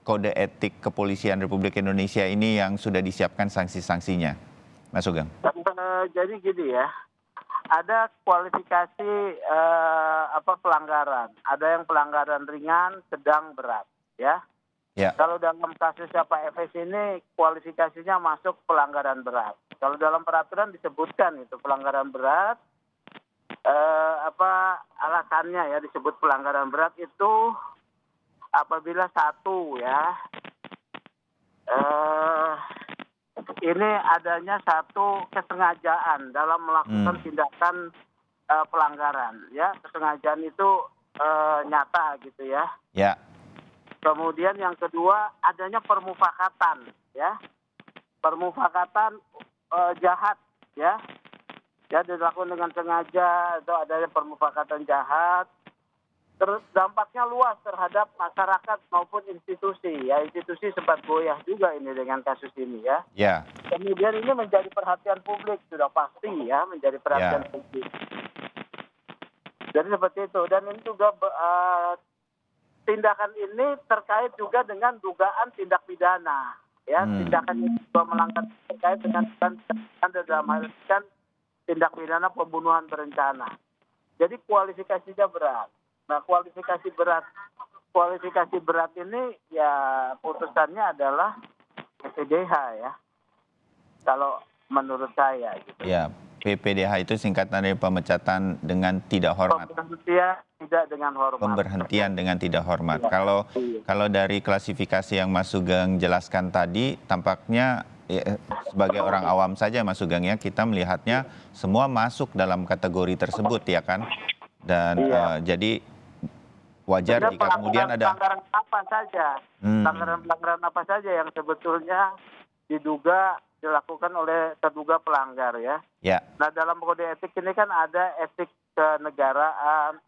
kode etik kepolisian Republik Indonesia ini yang sudah disiapkan sanksi-sanksinya, Mas Sugeng? Jadi gini ya, ada kualifikasi pelanggaran. Ada yang pelanggaran ringan, sedang, berat, ya. Ya. Kalau dalam kasusnya Pak FS ini kualifikasinya masuk pelanggaran berat. Kalau dalam peraturan disebutkan itu pelanggaran berat, alasannya ya disebut pelanggaran berat itu apabila satu ya, ini adanya satu kesengajaan dalam melakukan tindakan pelanggaran, ya kesengajaan itu nyata gitu ya. Ya. Kemudian yang kedua adanya permufakatan, ya permufakatan jahat, ya dilakukan dengan sengaja atau adanya permufakatan jahat. Terus dampaknya luas terhadap masyarakat maupun institusi, ya institusi sempat goyah juga ini dengan kasus ini ya. Ya. Kemudian ini menjadi perhatian publik sudah pasti ya, menjadi perhatian publik. Jadi seperti itu, dan ini juga tindakan ini terkait juga dengan dugaan tindak pidana, ya tindakan ini juga melanggar terkait dengan dalam hal ini kan tindak pidana pembunuhan berencana. Jadi kualifikasinya berat. Nah kualifikasi berat ini ya putusannya adalah PPDH ya. Kalau menurut saya gitu. Ya, PPDH itu singkatan dari pemecatan dengan tidak hormat. Pemberhentian tidak dengan hormat. Pemberhentian dengan tidak hormat. Ya. Kalau dari klasifikasi yang Mas Sugeng jelaskan tadi, tampaknya sebagai orang awam saja Mas Sugeng ya, kita melihatnya semua masuk dalam kategori tersebut ya kan. Dan jadi wajar jika kemudian ada pelanggaran apa saja, pelanggaran apa saja yang sebetulnya diduga dilakukan oleh terduga pelanggar ya. Ya. Nah dalam kode etik ini kan ada etik kenegaraan,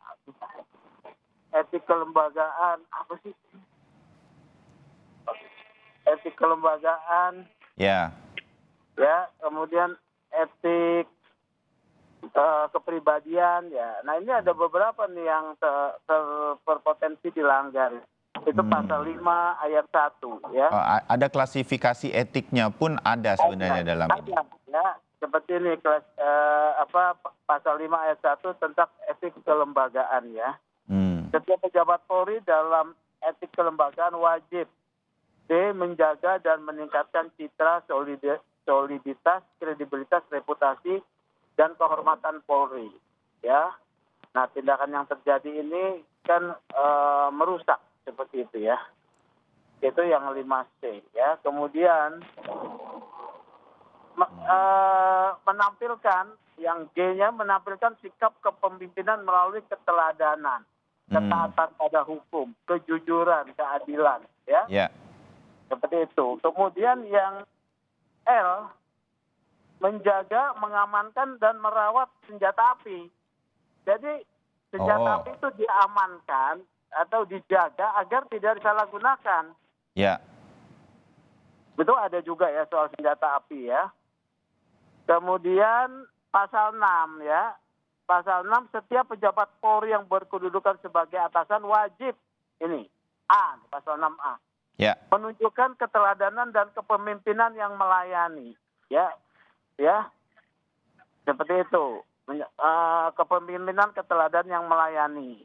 etik kelembagaan, apa sih? Etik kelembagaan. Ya. Ya, kemudian etik kepribadian ya. Nah ini ada beberapa nih yang berpotensi dilanggar. Itu pasal 5 ayat 1 ya. Ada klasifikasi etiknya pun ada sebenarnya dalam ini. Ya, seperti ini pasal 5 ayat 1 tentang etik kelembagaan ya. Setiap pejabat Polri dalam etik kelembagaan wajib menjaga dan meningkatkan citra, soliditas, kredibilitas, reputasi dan kehormatan Polri ya. Nah tindakan yang terjadi ini kan merusak seperti itu ya. Itu yang 5C ya. Kemudian menampilkan yang G-nya menampilkan sikap kepemimpinan melalui keteladanan, ketaatan pada hukum, kejujuran, keadilan ya. Ya. Seperti itu. Kemudian yang L menjaga, mengamankan dan merawat senjata api. Jadi senjata api itu diamankan atau dijaga agar tidak disalahgunakan. Ya. Betul, ada juga ya soal senjata api ya. Kemudian pasal 6 ya. Pasal 6 setiap pejabat Polri yang berkedudukan sebagai atasan wajib ini A, pasal 6A. Ya. Menunjukkan keteladanan dan kepemimpinan yang melayani. Ya. Ya. Seperti itu. Kepemimpinan keteladanan yang melayani.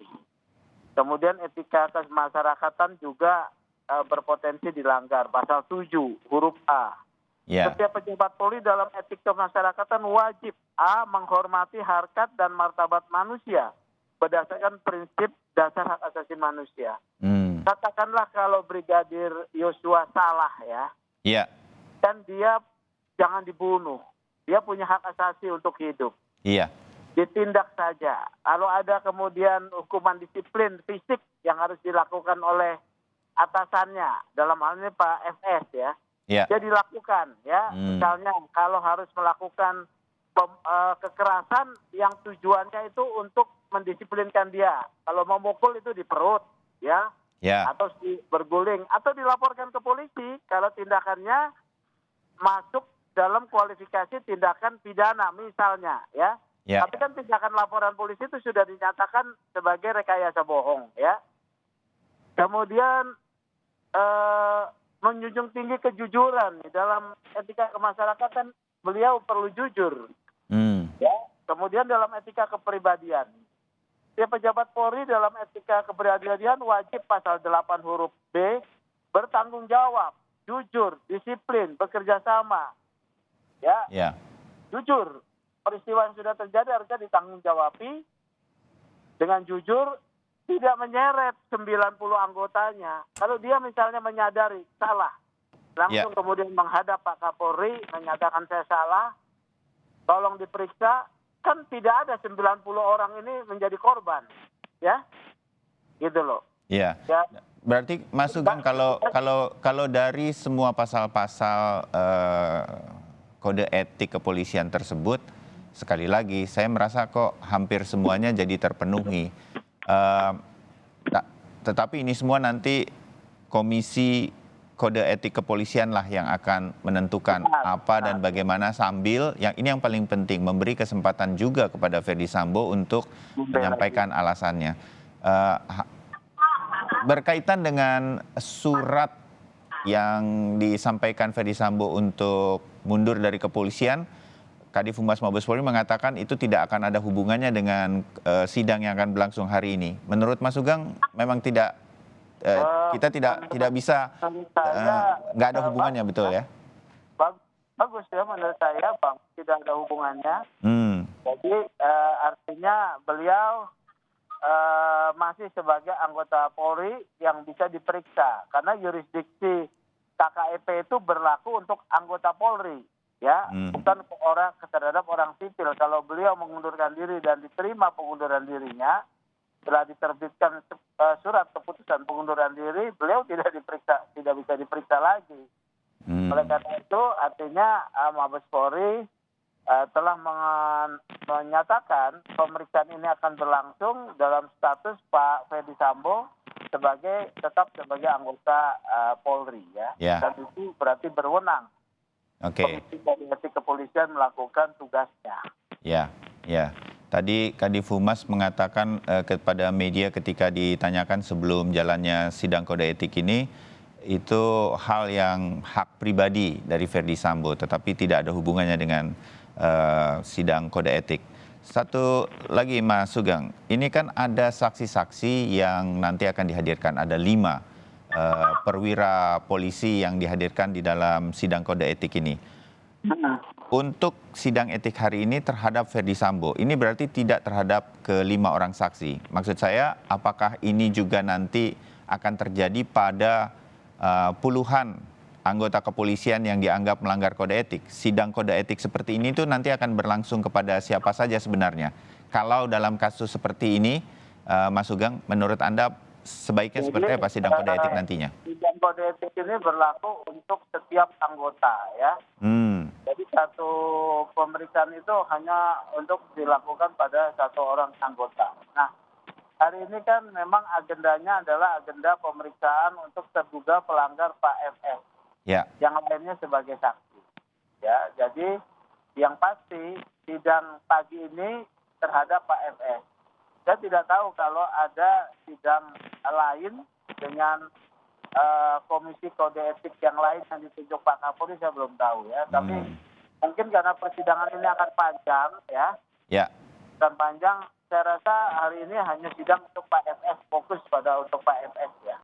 Kemudian etika kemasyarakatan juga berpotensi dilanggar. Pasal 7 huruf A. Yeah. Setiap pejabat Polri dalam etik kemasyarakatan wajib A. menghormati harkat dan martabat manusia berdasarkan prinsip dasar hak asasi manusia. Katakanlah kalau Brigadir Yosua salah ya. Iya. Dan dia jangan dibunuh. Dia punya hak asasi untuk hidup. Iya. Ditindak saja. Kalau ada kemudian hukuman disiplin fisik yang harus dilakukan oleh atasannya, dalam hal ini Pak FS ya, dia dilakukan ya. Misalnya kalau harus melakukan kekerasan yang tujuannya itu untuk mendisiplinkan dia. Kalau memukul itu di perut ya, atau berguling, atau dilaporkan ke polisi kalau tindakannya masuk dalam kualifikasi tindakan pidana misalnya ya. Tapi kan tindakan laporan polisi itu sudah dinyatakan sebagai rekayasa bohong ya. Kemudian menjunjung tinggi kejujuran. Dalam etika kemasyarakatan beliau perlu jujur. Ya. Kemudian dalam etika kepribadian. Setiap pejabat Polri dalam etika kepribadian wajib pasal 8 huruf B bertanggung jawab, jujur, disiplin, bekerja sama. Ya. Jujur. Peristiwa yang sudah terjadi harusnya ditanggung-jawabi dengan jujur, tidak menyeret 90 anggotanya. Kalau dia misalnya menyadari salah, langsung kemudian menghadap Pak Kapolri, menyatakan saya salah, tolong diperiksa, kan tidak ada 90 orang ini menjadi korban. Ya, gitu loh. Iya. Ya. Berarti Mas Sugeng, kalau dari semua pasal-pasal kode etik kepolisian tersebut, sekali lagi saya merasa kok hampir semuanya jadi terpenuhi. Tetapi ini semua nanti Komisi Kode Etik Kepolisian lah yang akan menentukan apa dan bagaimana, sambil yang ini yang paling penting, memberi kesempatan juga kepada Ferdy Sambo untuk menyampaikan alasannya. Berkaitan dengan surat yang disampaikan Ferdy Sambo untuk mundur dari kepolisian, Kadif Humas Mabes Polri mengatakan itu tidak akan ada hubungannya dengan sidang yang akan berlangsung hari ini. Menurut Mas Sugeng memang tidak, kita tidak bisa, nggak ada hubungannya, betul ya? Bagus ya menurut saya, Bang, tidak ada hubungannya. Jadi artinya beliau masih sebagai anggota Polri yang bisa diperiksa, karena yurisdiksi KKEP itu berlaku untuk anggota Polri. Ya, bukan terhadap orang sipil. Kalau beliau mengundurkan diri dan diterima pengunduran dirinya, setelah diterbitkan surat keputusan pengunduran diri, beliau tidak bisa diperiksa lagi. Oleh karena itu, artinya Mabes Polri telah menyatakan pemeriksaan ini akan berlangsung dalam status Pak Ferdy Sambo tetap sebagai anggota Polri, ya. Dan itu berarti berwenang. Komisi Kode Etik Kepolisian melakukan tugasnya. Ya. Tadi Kadif Humas mengatakan kepada media ketika ditanyakan sebelum jalannya sidang kode etik ini, itu hal yang hak pribadi dari Ferdy Sambo, tetapi tidak ada hubungannya dengan sidang kode etik. Satu lagi Mas Sugeng, ini kan ada saksi-saksi yang nanti akan dihadirkan, ada 5 perwira polisi yang dihadirkan di dalam sidang kode etik ini. Untuk sidang etik hari ini terhadap Ferdy Sambo, ini berarti tidak terhadap ke-5 orang saksi. Maksud saya, apakah ini juga nanti akan terjadi pada puluhan anggota kepolisian yang dianggap melanggar kode etik? Sidang kode etik seperti ini tuh nanti akan berlangsung kepada siapa saja sebenarnya? Kalau dalam kasus seperti ini, Mas Sugeng, menurut Anda sebaiknya seperti apa sidang kode etik nantinya? Sidang kode etik ini berlaku untuk setiap anggota, ya. Jadi satu pemeriksaan itu hanya untuk dilakukan pada satu orang anggota. Nah, hari ini kan memang agendanya adalah agenda pemeriksaan untuk terduga pelanggar Pak FS. Ya. Yang lainnya sebagai saksi. Ya, jadi yang pasti sidang pagi ini terhadap Pak FS. Saya tidak tahu kalau ada sidang lain dengan komisi kode etik yang lain yang ditunjuk Pak Kapolri, saya belum tahu ya. Tapi mungkin karena persidangan ini akan panjang ya. Dan panjang, saya rasa hari ini hanya sidang untuk Pak FS, fokus pada untuk Pak FS ya.